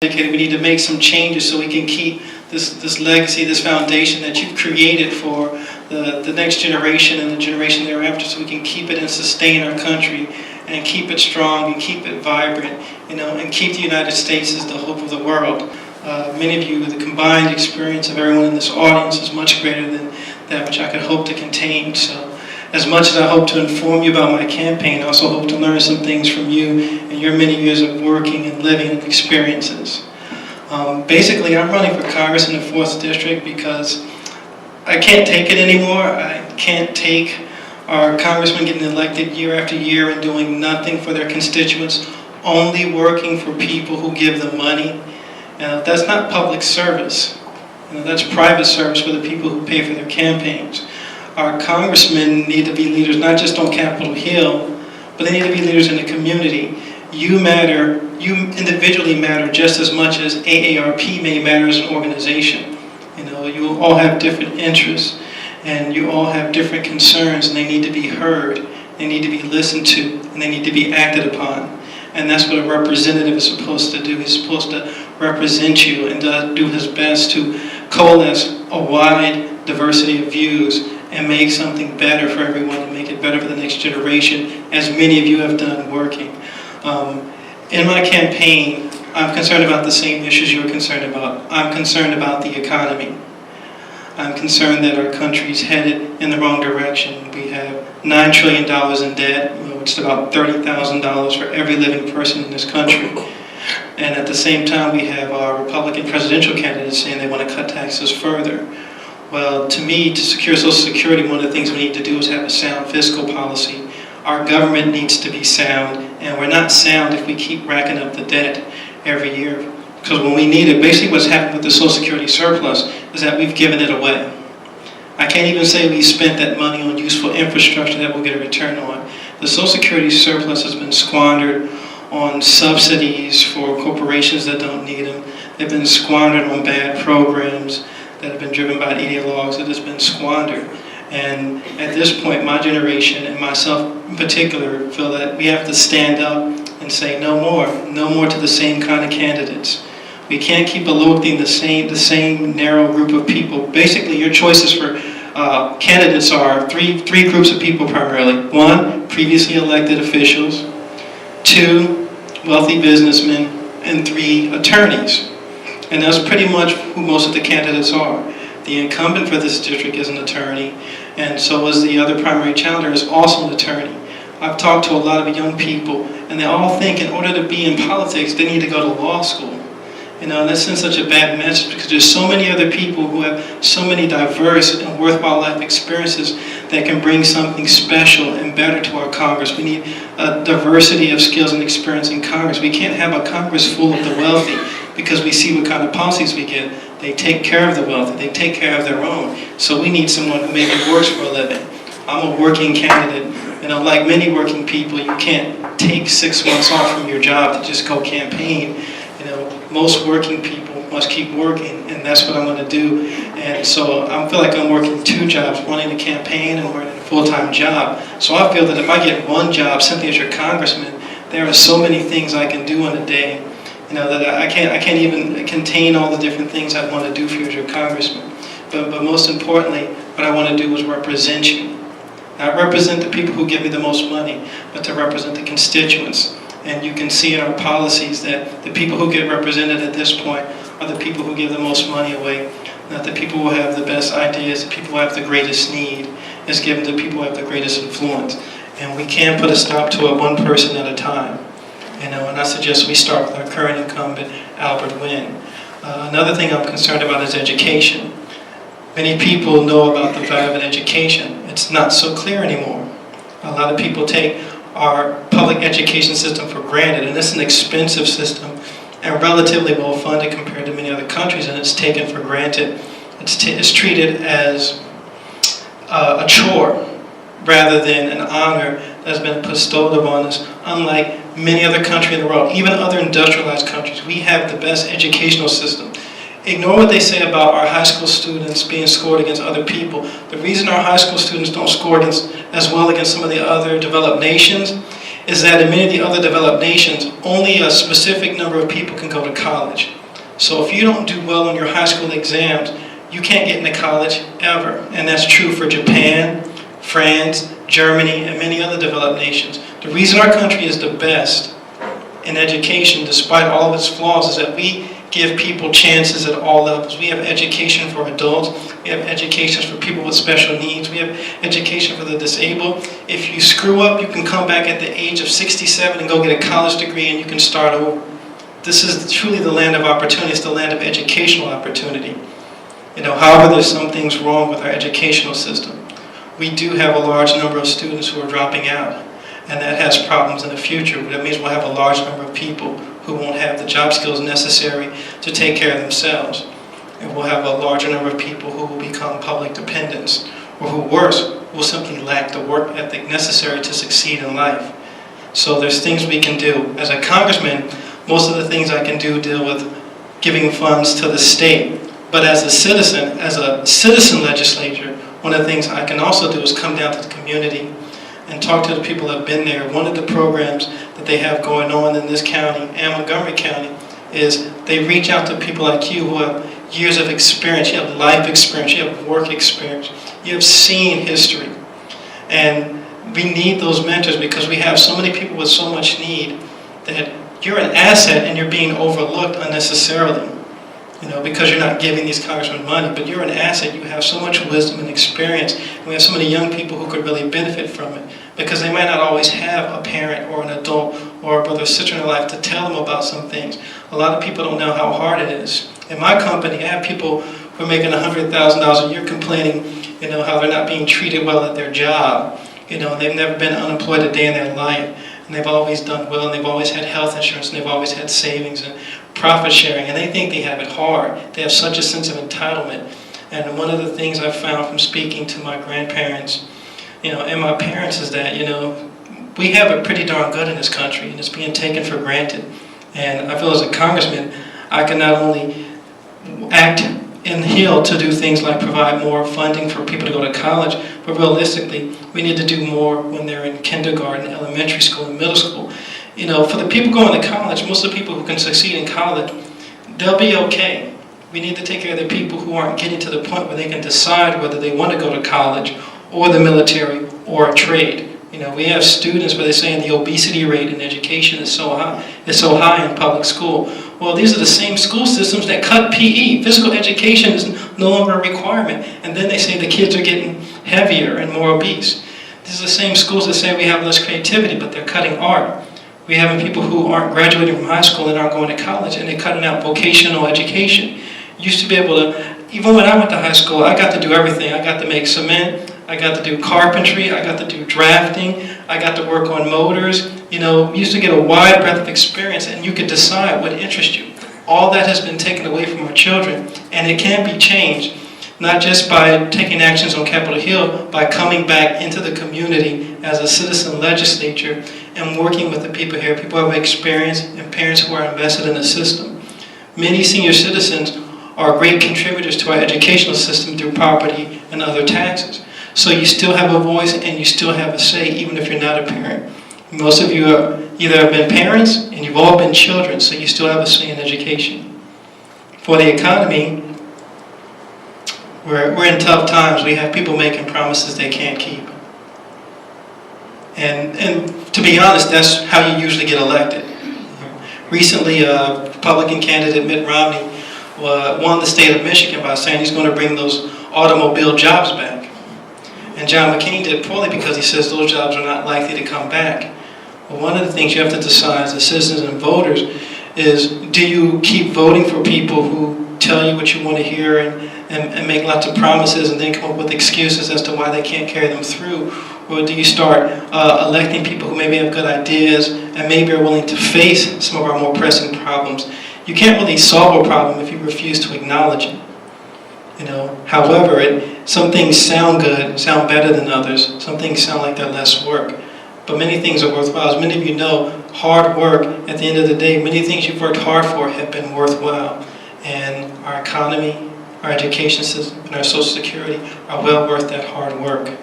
We need to make some changes so we can keep this legacy, this foundation that you've created for the next generation and the generation thereafter, so we can keep it and sustain our country and keep it strong and keep it vibrant, and keep the United States as the hope of the world. Many of you, the combined experience of everyone in this audience is much greater than that which I could hope to contain. So as much as I hope to inform you about my campaign, I also hope to learn some things from you and your many years of working and living and experiences. Basically, I'm running for Congress in the 4th District because I can't take it anymore. I can't take our congressmen getting elected year after year and doing nothing for their constituents, only working for people who give them money. That's not public service. That's private service for the people who pay for their campaigns. Our congressmen need to be leaders not just on Capitol Hill, but they need to be leaders in the community. You matter, you individually matter just as much as AARP may matter as an organization. You all have different interests, and you all have different concerns, and they need to be heard, they need to be listened to, and they need to be acted upon. And that's what a representative is supposed to do. He's supposed to represent you and do his best to coalesce a wide diversity of views and make something better for everyone and make it better for the next generation, as many of you have done working. In my campaign, I'm concerned about the same issues you're concerned about. I'm concerned about the economy. I'm concerned that our country's headed in the wrong direction. We have $9 trillion in debt, which is about $30,000 for every living person in this country. And at the same time, we have our Republican presidential candidates saying they want to cut taxes further. Well, to me, to secure Social Security, one of the things we need to do is have a sound fiscal policy. Our government needs to be sound, and we're not sound if we keep racking up the debt every year. Because when we need it, basically what's happened with the Social Security surplus is that we've given it away. I can't even say we spent that money on useful infrastructure that we'll get a return on. The Social Security surplus has been squandered on subsidies for corporations that don't need them. They've been squandered on bad programs that have been driven by ideologues. That has been squandered. And at this point, my generation and myself in particular feel that we have to stand up and say no more to the same kind of candidates. We can't keep electing the same narrow group of people. Basically, your choices for candidates are three groups of people primarily. 1, previously elected officials. 2, wealthy businessmen. And 3, attorneys. And that's pretty much who most of the candidates are. The incumbent for this district is an attorney, and so is the other primary challenger is also an attorney. I've talked to a lot of young people, and they all think in order to be in politics, they need to go to law school. And that sends such a bad message, because there's so many other people who have so many diverse and worthwhile life experiences that can bring something special and better to our Congress. We need a diversity of skills and experience in Congress. We can't have a Congress full of the wealthy, because we see what kind of policies we get. They take care of the wealthy. They take care of their own. So we need someone who maybe works for a living. I'm a working candidate. Like many working people, you can't take 6 months off from your job to just go campaign. Most working people must keep working, and that's what I'm going to do. And so I feel like I'm working 2 jobs, running a campaign and working a full-time job. So I feel that if I get one job simply as your congressman, there are so many things I can do in a day. That I can't even contain all the different things I want to do for you as your congressman. But most importantly, what I want to do is represent you. Not represent the people who give me the most money, but to represent the constituents. And you can see in our policies that the people who get represented at this point are the people who give the most money away, not the people who have the best ideas, the people who have the greatest need. It's given to the people who have the greatest influence. And we can't put a stop to it one person at a time. And I suggest we start with our current incumbent, Albert Wynn. Another thing I'm concerned about is education. Many people know about the value of an education. It's not so clear anymore. A lot of people take our public education system for granted, and it's an expensive system and relatively well funded compared to many other countries, and it's taken for granted. It's treated as a chore rather than an honor that's been bestowed upon us. Unlike many other countries in the world, even other industrialized countries, we have the best educational system. Ignore what they say about our high school students being scored against other people. The reason our high school students don't score as well against some of the other developed nations is that in many of the other developed nations, only a specific number of people can go to college. So if you don't do well on your high school exams, you can't get into college ever. And that's true for Japan, France, Germany, and many other developed nations. The reason our country is the best in education, despite all of its flaws, is that we give people chances at all levels. We have education for adults. We have education for people with special needs. We have education for the disabled. If you screw up, you can come back at the age of 67 and go get a college degree and you can start over. This is truly the land of opportunity. It's the land of educational opportunity. However, there's some things wrong with our educational system. We do have a large number of students who are dropping out, and that has problems in the future. That means we'll have a large number of people who won't have the job skills necessary to take care of themselves. And we'll have a larger number of people who will become public dependents, or who, worse, will simply lack the work ethic necessary to succeed in life. So there's things we can do. As a congressman, most of the things I can do deal with giving funds to the state. But as a citizen legislature, one of the things I can also do is come down to the community and talk to the people that have been there. One of the programs that they have going on in this county and Montgomery County is they reach out to people like you who have years of experience. You have life experience, you have work experience, you have seen history. And we need those mentors because we have so many people with so much need that you're an asset and you're being overlooked unnecessarily. Because you're not giving these congressmen money, but you're an asset. You have so much wisdom and experience. And we have so many young people who could really benefit from it because they might not always have a parent or an adult or a brother or sister in their life to tell them about some things. A lot of people don't know how hard it is. In my company, I have people who are making $100,000 a year complaining, how they're not being treated well at their job. And they've never been unemployed a day in their life. And they've always done well, and they've always had health insurance, and they've always had savings and profit sharing, and they think they have it hard. They have such a sense of entitlement. And one of the things I've found from speaking to my grandparents, and my parents is that, we have it pretty darn good in this country, and it's being taken for granted. And I feel as a congressman, I can not only act in Hill to do things like provide more funding for people to go to college, but realistically, we need to do more when they're in kindergarten, elementary school, and middle school. For the people going to college, most of the people who can succeed in college, they'll be okay. We need to take care of the people who aren't getting to the point where they can decide whether they want to go to college or the military or a trade. We have students where they're saying the obesity rate in education is so high in public school. Well, these are the same school systems that cut PE. Physical education is no longer a requirement. And then they say the kids are getting heavier and more obese. These are the same schools that say we have less creativity, but they're cutting art. We have people who aren't graduating from high school and aren't going to college, and they're cutting out vocational education. You used to be able to, even when I went to high school, I got to do everything. I got to make cement, I got to do carpentry, I got to do drafting, I got to work on motors. You used to get a wide breadth of experience, and you could decide what interests you. All that has been taken away from our children, and it can be changed, not just by taking actions on Capitol Hill, by coming back into the community as a citizen legislature and working with the people here, people who have experience and parents who are invested in the system. Many senior citizens are great contributors to our educational system through property and other taxes. So you still have a voice and you still have a say, even if you're not a parent. Most of you either have been parents and you've all been children, so you still have a say in education. For the economy, we're in tough times. We have people making promises they can't keep. And to be honest, that's how you usually get elected. Recently, Republican candidate Mitt Romney won the state of Michigan by saying he's going to bring those automobile jobs back. And John McCain did poorly because he says those jobs are not likely to come back. Well, one of the things you have to decide as citizens and voters is, do you keep voting for people who tell you what you want to hear and make lots of promises and then come up with excuses as to why they can't carry them through? Or do you start electing people who maybe have good ideas and maybe are willing to face some of our more pressing problems? You can't really solve a problem if you refuse to acknowledge it. However, some things sound good, sound better than others. Some things sound like they're less work. But many things are worthwhile. As many of you know, hard work, at the end of the day, many things you've worked hard for have been worthwhile. And our economy, our education system, and our Social Security are well worth that hard work.